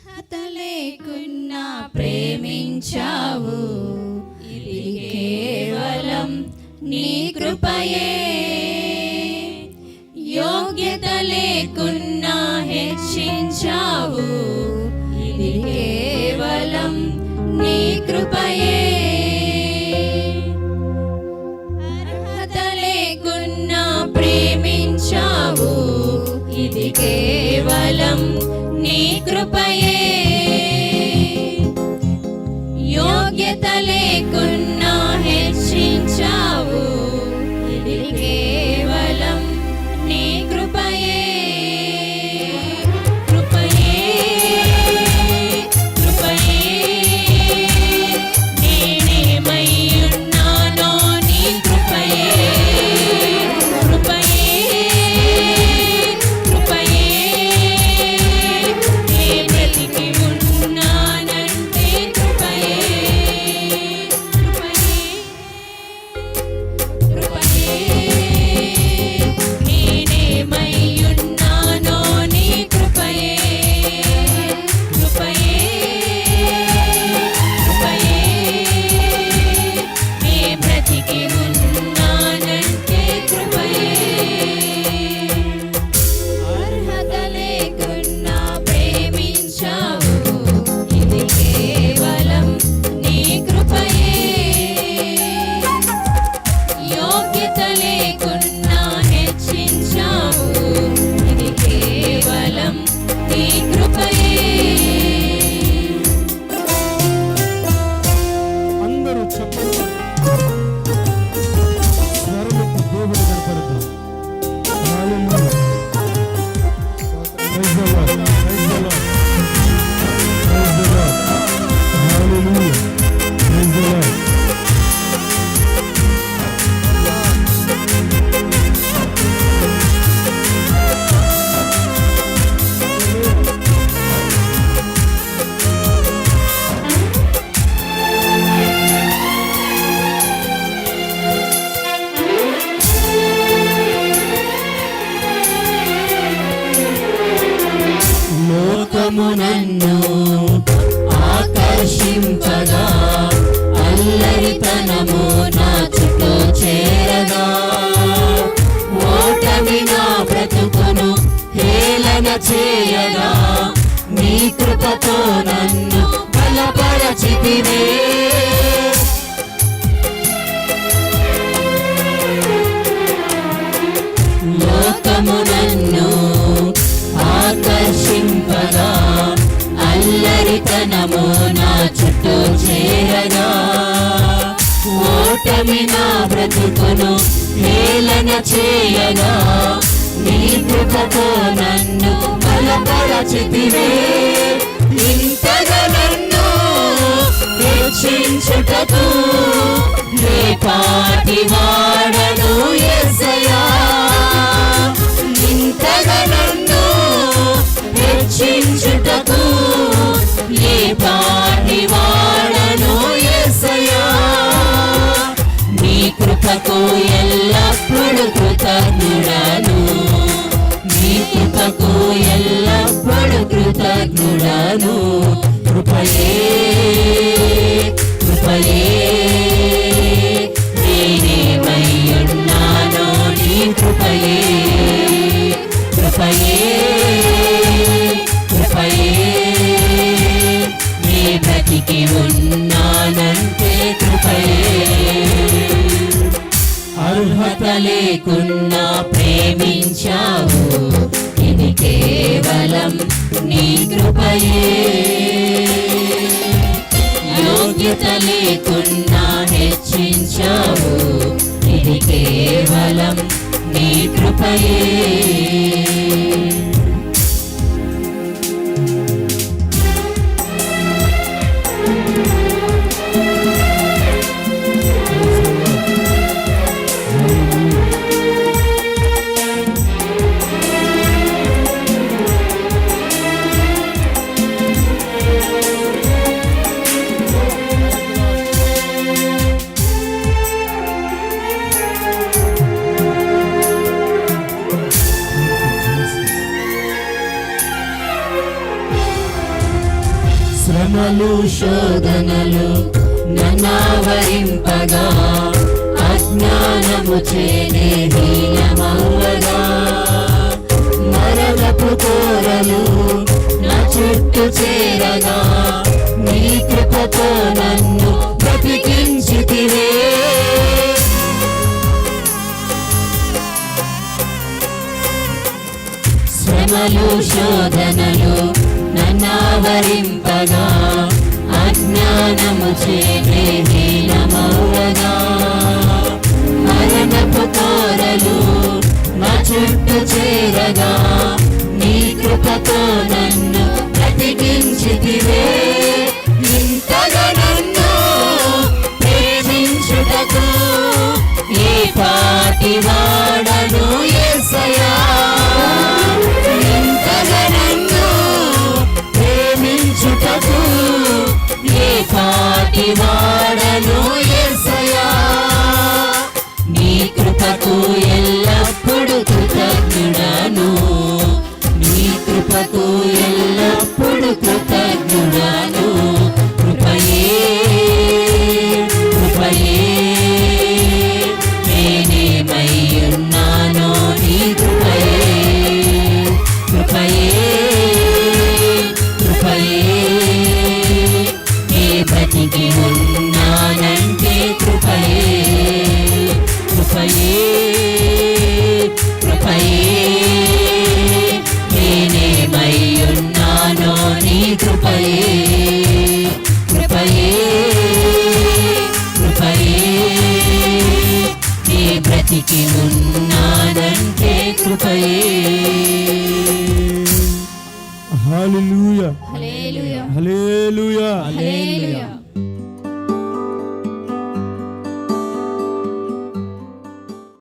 అర్హత లేకున్నా ప్రేమించావు, ఇది కేవలం నీ కృపయే. యోగ్యత లేకున్నా హెచ్చించావు, ఇది కేవలం నీ కృపయే. అర్హత లేకున్నా ప్రేమించావు, ఇది కేవలం నీ కృపయే. యోగ్యత లేకున్నా హెచ్చించావు, ఇది కేవలం నీ కృపయే. కృపయే కృపయే నేనేమై ఉన్నానో నీ కృపయే. కృపయే కృపయే నే బ్రతికి ఉన్నానంటే కృపయే. కృపయే నేనేమై ఉన్నానో నీ కృపయే. కృపయే కృపయే నే బ్రతికి ఉన్నానంటే కృపయే. అర్హత లేకున్నా ప్రేమించావు, ఇది కేవలం నీ కృపయే. యోగ్యత లేకున్నా హెచ్చించావు, ఇది కేవలం నీ కృపయే. అందరూ చెప్పండి, స్వరమెత్తి దేవుని కనపడతాం. హల్లెలూయా. Praise the Lord, praise the Lord, praise the Lord. హల్లెలూయా, ప్రైజ్ ది లార్డ్. లోకము నన్ను ఆకర్షింపగా, అల్లరితనము నా చుట్టూ చేరగా, ఓటమి నా బ్రతుకును హేళన చేయగా, నీ కృపతో నన్ను బలపరచితివే. లోకము నన్ను ఆకర్షింపగా, అల్లరితనము నా చుట్టూ చేరగా, ఓటమి నా బ్రతుకును హేళన చేయగా, నీ కృపతో నన్ను బలపరచితివే. ఇంతగా నన్ను హెచ్చించుటకు నే పాటి వాడను యేసయ్యా. ఇంతగా నన్ను హెచ్చించుటకు ఏ పాటి వాడను యేసయ్యా. నీ కృపకు ఎల్లప్పుడు కృతజ్ఞుడను, నీ కృపకు ఎల్లప్పుడు కృతజ్ఞుడను. కృపయే కృపయే నేనేమై ఉన్నానో నీ కృపయే. కృపయే కృపయే నే బ్రతికి ఉన్నానంటే కృపయే. అర్హత లేకున్నా ప్రేమించావు, ఇది కేవలం నీ కృపయే. యోగ్యత లేకున్నా హెచ్చించావు, ఇది కేవలం నీ కృపయే. శ్రమలు శోధనలు నన్నావరింపగా అజ్ఞానము చేనే హీనమవ్వగా మరణపు కోరలు నా చుట్టూ చేరగా నీ కృపతో నన్ను బ్రతికించితివే. శ్రమలు శోధనలు నన్నావరింపగా అజ్ఞానము చేనే హీనమవ్వగా మరణపు కోరలు నా చుట్టూ చేరగా నీ కృపతో నన్ను బ్రతికించితివే. ఇంతగా నన్ను ప్రేమించుటకు ఏ పాటి వాడను యేసయ్యా. ఇంతగా నన్ను ప్రేమించుటకు ఏ పాటి వాడను యేసయ్యా. నీ కృపకు ఎల్లప్పుడు కృతజ్ఞుడను, నీ కృపకు ఎల్లప్పుడు కృతజ్ఞుడను. కృపయే కృపయే నేనేమయ్యున్నానో నీ కృపయే. కృపయే కృపయే నే బ్రతికి ఉన్నానంటే కృపయే. కృపయే కృపయే నేనేమయ్యున్నానో నీ కృపయే. కృపయే కృపయే నే బ్రతికి ఉన్నానంటే కృపయే. హల్లెలూయా హల్లెలూయా హల్లెలూయా హల్లెలూయా.